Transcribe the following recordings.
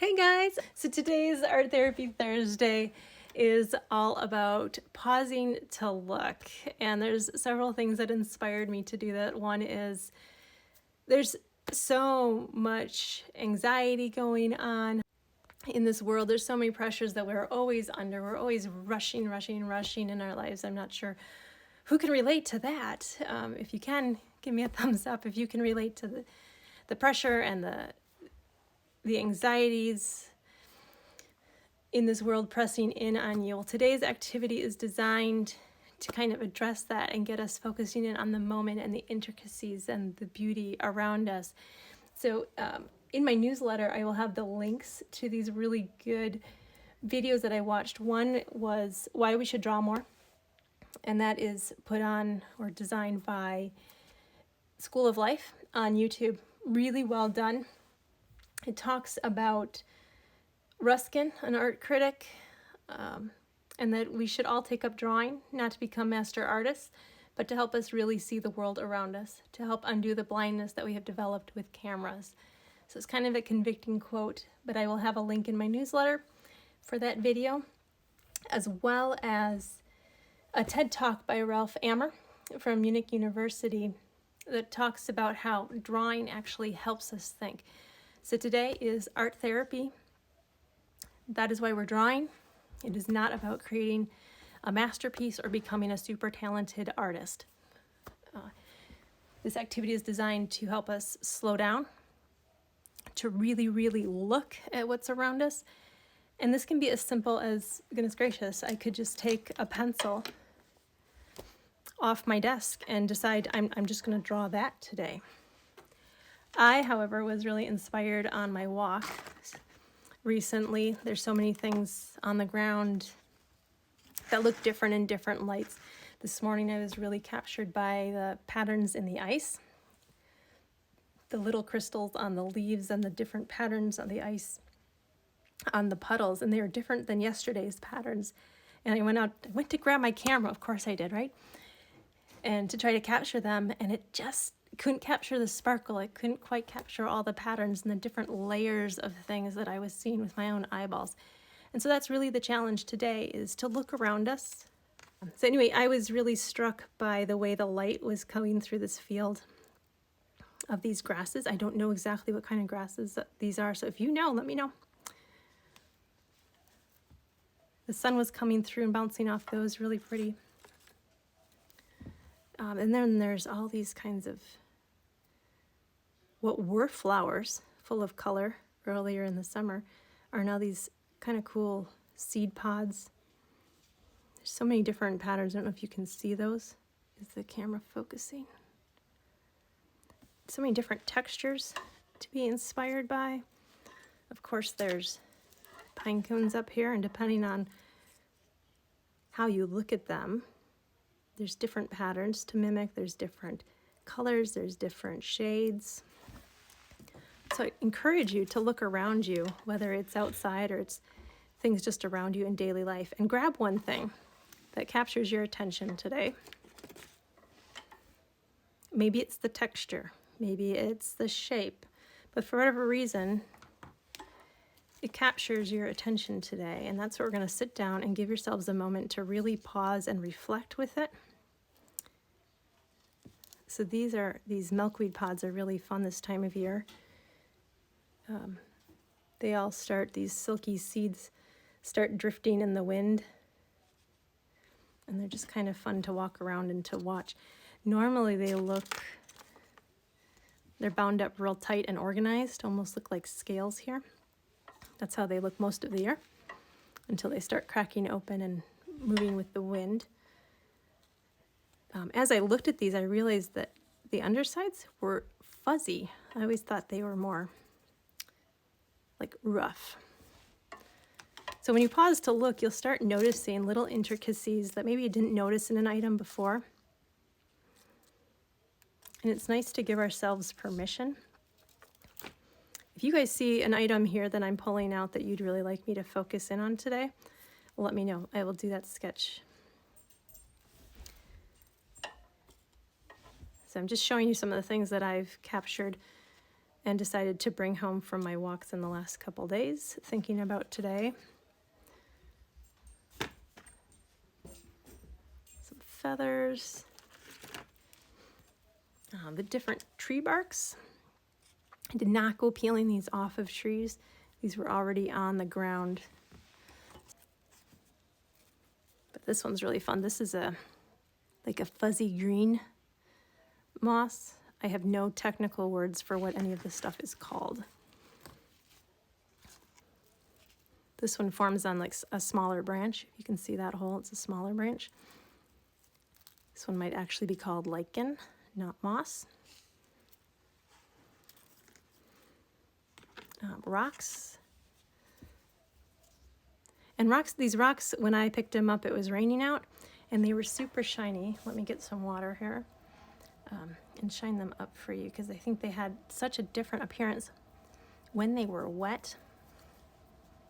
Hey guys! So today's Art Therapy Thursday is all about pausing to look. And there's several things that inspired me to do that. One is there's so much anxiety going on in this world. There's so many pressures that we're always under. We're always rushing in our lives. I'm not sure who can relate to that. If you can, give me a thumbs up if you can relate to the pressure and the anxieties in this world pressing in on you. Well, today's activity is designed to kind of address that and get us focusing in on the moment and the intricacies and the beauty around us. So in my newsletter, I will have the links to these really good videos that I watched. One was Why We Should Draw More, and that is put on or designed by School of Life on YouTube. Really well done. It talks about Ruskin, an art critic, and that we should all take up drawing, not to become master artists, but to help us really see the world around us, to help undo the blindness that we have developed with cameras. So it's kind of a convicting quote, but I will have a link in my newsletter for that video, as well as a TED Talk by Ralph Ammer from Munich University that talks about how drawing actually helps us think. So today is art therapy. That is why we're drawing. It is not about creating a masterpiece or becoming a super talented artist. This activity is designed to help us slow down, to really look at what's around us. And this can be as simple as, goodness gracious, I could just take a pencil off my desk and decide I'm just going to draw that today. I, however, was really inspired on my walk recently. There's so many things on the ground that look different in different lights. This morning I was really captured by the patterns in the ice, the little crystals on the leaves and the different patterns on the ice on the puddles, and they were different than yesterday's patterns. And I went to grab my camera, of course I did, right? And to try to capture them, and it just couldn't capture the sparkle. It couldn't quite capture all the patterns and the different layers of things that I was seeing with my own eyeballs. And so that's really the challenge today, is to look around us. So anyway, I was really struck by the way the light was coming through this field of these grasses. I don't know exactly what kind of grasses these are, so if you know, let me know. The sun was coming through and bouncing off those, really pretty. And then there's all these kinds of what were flowers full of color earlier in the summer are now these kind of cool seed pods. There's so many different patterns. I don't know if you can see those. Is the camera focusing? So many different textures to be inspired by. Of course, there's pine cones up here, and depending on how you look at them, there's different patterns to mimic. There's different colors. There's different shades. So I encourage you to look around you, whether it's outside or it's things just around you in daily life, and grab one thing that captures your attention today. Maybe it's the texture, maybe it's the shape, but for whatever reason, it captures your attention today, and that's what we're going to sit down and give yourselves a moment to really pause and reflect with it. So these milkweed pods are really fun this time of year. They all these silky seeds start drifting in the wind, and they're just kind of fun to walk around and to watch. Normally they're bound up real tight and organized, almost look like scales here. That's how they look most of the year, until they start cracking open and moving with the wind. As I looked at these, I realized that the undersides were fuzzy. I always thought they were more like rough. So when you pause to look, you'll start noticing little intricacies that maybe you didn't notice in an item before. And it's nice to give ourselves permission. If you guys see an item here that I'm pulling out that you'd really like me to focus in on today, let me know. I will do that sketch. So I'm just showing you some of the things that I've captured and decided to bring home from my walks in the last couple days, thinking about today. Some feathers, the different tree barks. I did not go peeling these off of trees. These were already on the ground. But this one's really fun. This is like a fuzzy green moss. I have no technical words for what any of this stuff is called. This one forms on like a smaller branch. If you can see that hole, it's a smaller branch. This one might actually be called lichen, not moss. Rocks. And these rocks, when I picked them up, it was raining out and they were super shiny. Let me get some water here and shine them up for you, because I think they had such a different appearance when they were wet.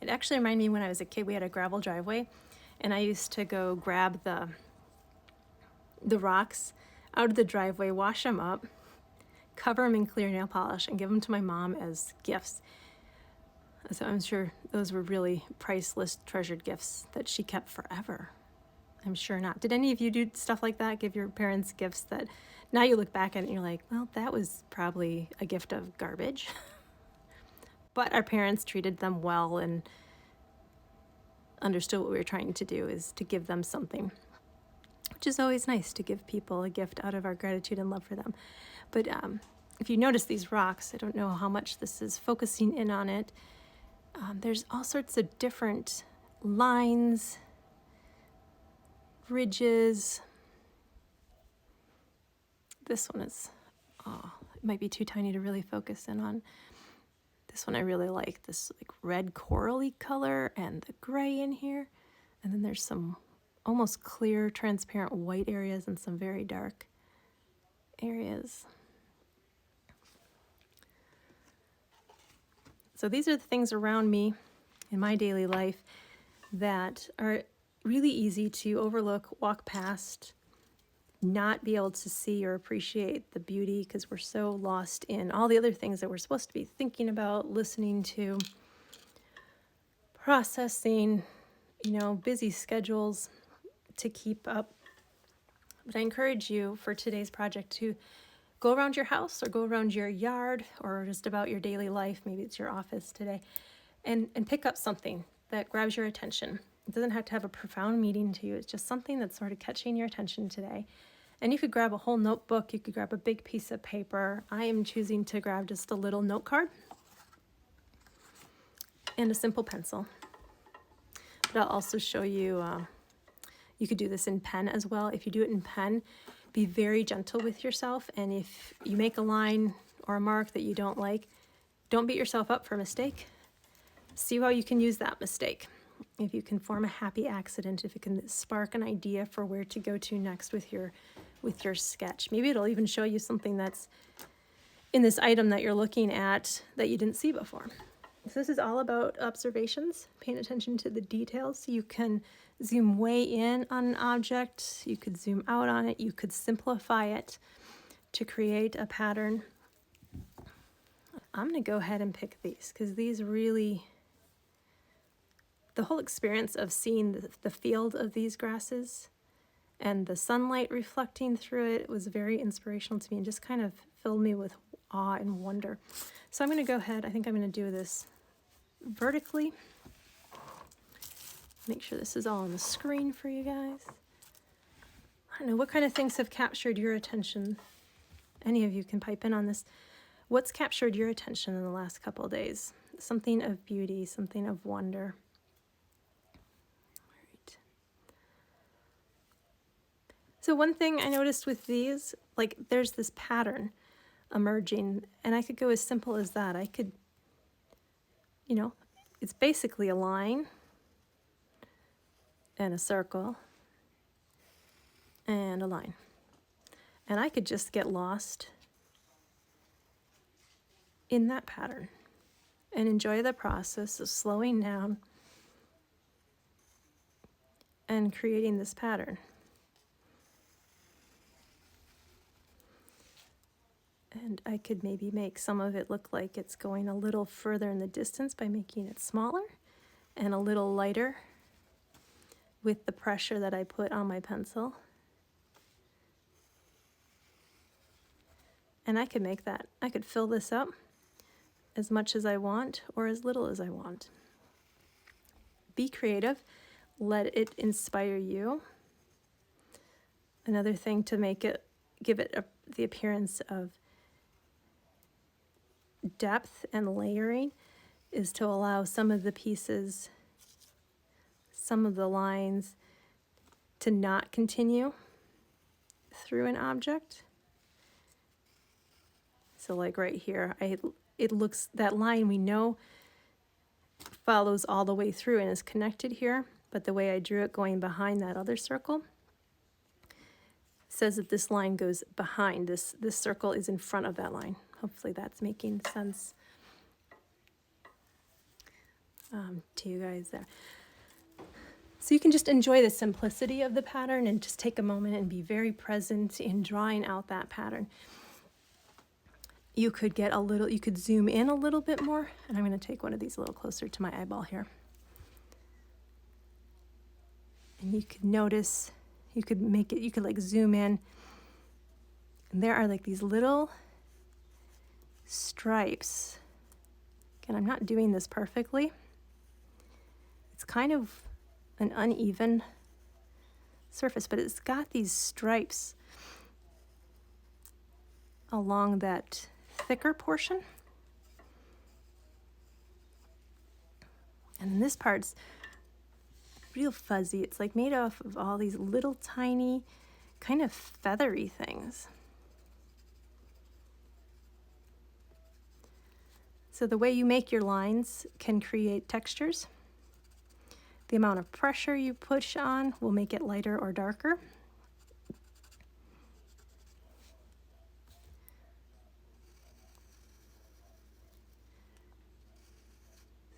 It actually reminded me when I was a kid, we had a gravel driveway and I used to go grab the rocks out of the driveway, wash them up, cover them in clear nail polish, and give them to my mom as gifts. So I'm sure those were really priceless, treasured gifts that she kept forever. I'm sure not. Did any of you do stuff like that? Give your parents gifts that now you look back at it and you're like, well, that was probably a gift of garbage. But our parents treated them well and understood what we were trying to do is to give them something, which is always nice, to give people a gift out of our gratitude and love for them. But if you notice these rocks, I don't know how much this is focusing in on it. There's all sorts of different lines, ridges. This one is, it might be too tiny to really focus in on. This one I really like, this like red corally color and the gray in here. And then there's some almost clear, transparent white areas and some very dark areas. So these are the things around me in my daily life that are really easy to overlook, walk past, not be able to see or appreciate the beauty because we're so lost in all the other things that we're supposed to be thinking about, listening to, processing, busy schedules to keep up. But I encourage you for today's project to go around your house or go around your yard or just about your daily life. Maybe it's your office today, and pick up something that grabs your attention. It doesn't have to have a profound meaning to you. It's just something that's sort of catching your attention today. And you could grab a whole notebook. You could grab a big piece of paper. I am choosing to grab just a little note card and a simple pencil. But I'll also show you, you could do this in pen as well. If you do it in pen, be very gentle with yourself. And if you make a line or a mark that you don't like, don't beat yourself up for a mistake. See how you can use that mistake. If you can form a happy accident, if it can spark an idea for where to go to next with your sketch. Maybe it'll even show you something that's in this item that you're looking at that you didn't see before. So this is all about observations, paying attention to the details. You can zoom way in on an object, you could zoom out on it, you could simplify it to create a pattern. I'm gonna go ahead and pick these because these really, the whole experience of seeing the field of these grasses and the sunlight reflecting through it was very inspirational to me and just kind of filled me with awe and wonder. So I'm going to go ahead, I think I'm going to do this vertically. Make sure this is all on the screen for you guys. I don't know, what kind of things have captured your attention? Any of you can pipe in on this. What's captured your attention in the last couple of days? Something of beauty, something of wonder. So one thing I noticed with these, like there's this pattern emerging, and I could go as simple as that. I could, it's basically a line and a circle and a line. And I could just get lost in that pattern and enjoy the process of slowing down and creating this pattern. And I could maybe make some of it look like it's going a little further in the distance by making it smaller and a little lighter with the pressure that I put on my pencil. And I could make that, I could fill this up as much as I want or as little as I want. Be creative, let it inspire you. Another thing to make it, give it the appearance of depth and layering is to allow some of the pieces, some of the lines to not continue through an object. So like right here, it looks, that line we know follows all the way through and is connected here, but the way I drew it going behind that other circle says that this line goes behind, this circle is in front of that line. Hopefully that's making sense to you guys there. So you can just enjoy the simplicity of the pattern and just take a moment and be very present in drawing out that pattern. You could get a little, you could zoom in a little bit more, and I'm going to take one of these a little closer to my eyeball here. And you could notice, you could make it, you could like zoom in, and there are like these little stripes. Again, I'm not doing this perfectly. It's kind of an uneven surface, but it's got these stripes along that thicker portion. And this part's real fuzzy. It's like made off of all these little tiny kind of feathery things. So the way you make your lines can create textures. The amount of pressure you push on will make it lighter or darker.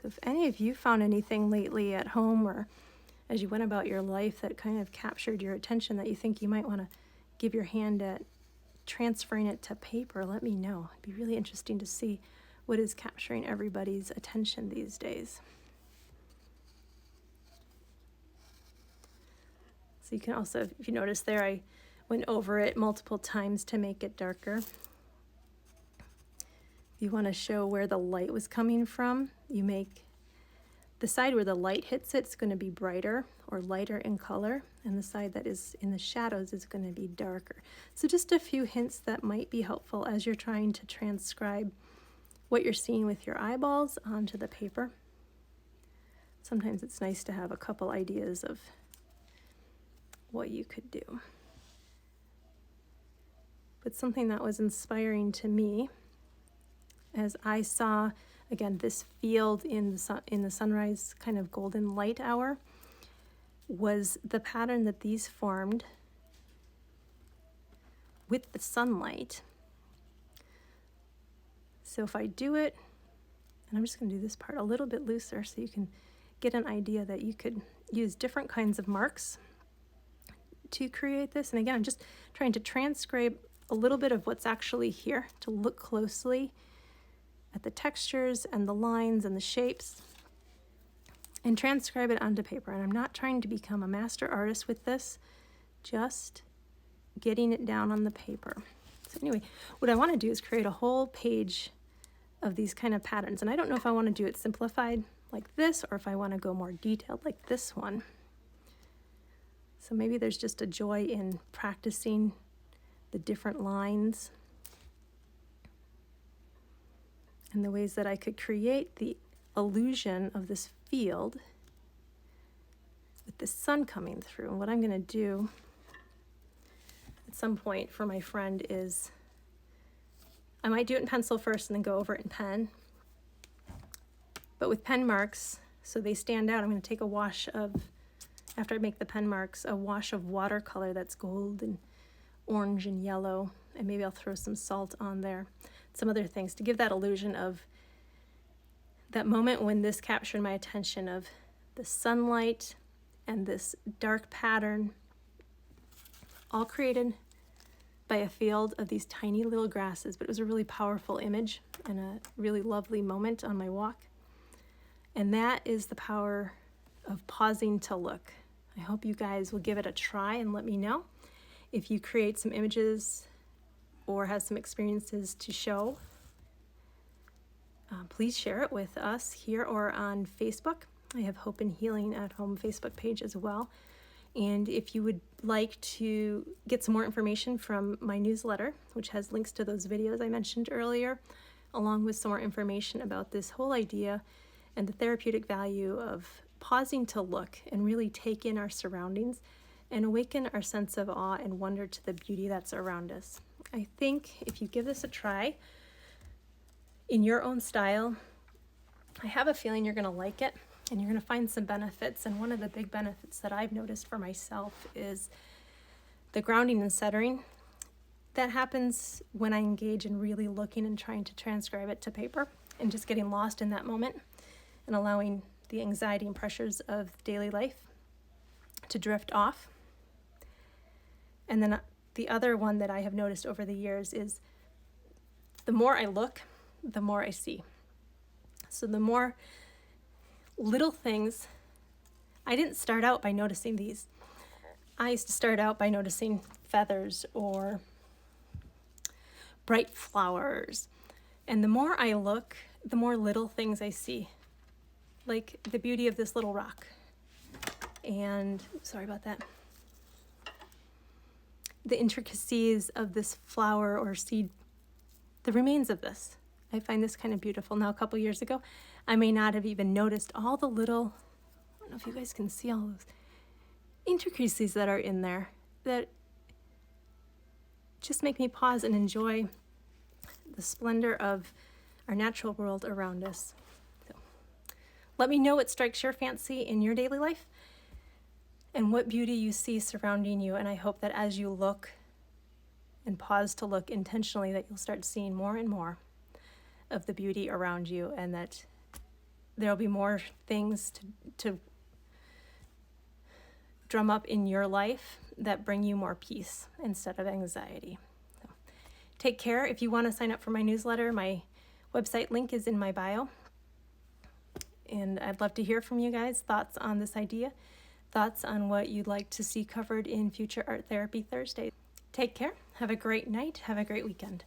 So if any of you found anything lately at home or as you went about your life that kind of captured your attention that you think you might want to give your hand at transferring it to paper, let me know. It'd be really interesting to see what is capturing everybody's attention these days. So you can also, if you notice there, I went over it multiple times to make it darker. If you want to show where the light was coming from, you make the side where the light hits it's going to be brighter or lighter in color, and the side that is in the shadows is going to be darker. So just a few hints that might be helpful as you're trying to transcribe what you're seeing with your eyeballs onto the paper. Sometimes it's nice to have a couple ideas of what you could do. But something that was inspiring to me as I saw, again, this field in the sunrise kind of golden light hour was the pattern that these formed with the sunlight. So if I do it, and I'm just going to do this part a little bit looser so you can get an idea that you could use different kinds of marks to create this. And again, I'm just trying to transcribe a little bit of what's actually here, to look closely at the textures and the lines and the shapes and transcribe it onto paper. And I'm not trying to become a master artist with this, just getting it down on the paper. So anyway, what I want to do is create a whole page of these kind of patterns. And I don't know if I want to do it simplified like this or if I want to go more detailed like this one. So maybe there's just a joy in practicing the different lines and the ways that I could create the illusion of this field with the sun coming through. And what I'm going to do at some point for my friend is I might do it in pencil first and then go over it in pen. But with pen marks, so they stand out, I'm going to take a wash of, after I make the pen marks, a wash of watercolor that's gold and orange and yellow, and maybe I'll throw some salt on there, some other things to give that illusion of that moment when this captured my attention of the sunlight and this dark pattern all created by a field of these tiny little grasses, but it was a really powerful image and a really lovely moment on my walk. And that is the power of pausing to look. I hope you guys will give it a try and let me know if you create some images or have some experiences to show. Please share it with us here or on Facebook. I have Hope and Healing at Home Facebook page as well. And if you would like to get some more information from my newsletter, which has links to those videos I mentioned earlier, along with some more information about this whole idea and the therapeutic value of pausing to look and really take in our surroundings and awaken our sense of awe and wonder to the beauty that's around us. I think if you give this a try in your own style, I have a feeling you're going to like it and you're going to find some benefits. And one of the big benefits that I've noticed for myself is the grounding and centering that happens when I engage in really looking and trying to transcribe it to paper and just getting lost in that moment and allowing the anxiety and pressures of daily life to drift off. And then the other one that I have noticed over the years is the more I look, the more I see. So the more little things, I didn't start out by noticing these. I used to start out by noticing feathers or bright flowers. And the more I look, the more little things I see. Like the beauty of this little rock. And sorry about that. The intricacies of this flower or seed, the remains of this. I find this kind of beautiful. Now, a couple years ago, I may not have even noticed all the little, I don't know if you guys can see all those intricacies that are in there that just make me pause and enjoy the splendor of our natural world around us. So, let me know what strikes your fancy in your daily life and what beauty you see surrounding you. And I hope that as you look and pause to look intentionally, that you'll start seeing more and more of the beauty around you, and that there'll be more things to drum up in your life that bring you more peace instead of anxiety. So, take care. If you want to sign up for my newsletter, my website link is in my bio. And I'd love to hear from you guys, thoughts on this idea, thoughts on what you'd like to see covered in future Art Therapy Thursdays. Take care. Have a great night. Have a great weekend.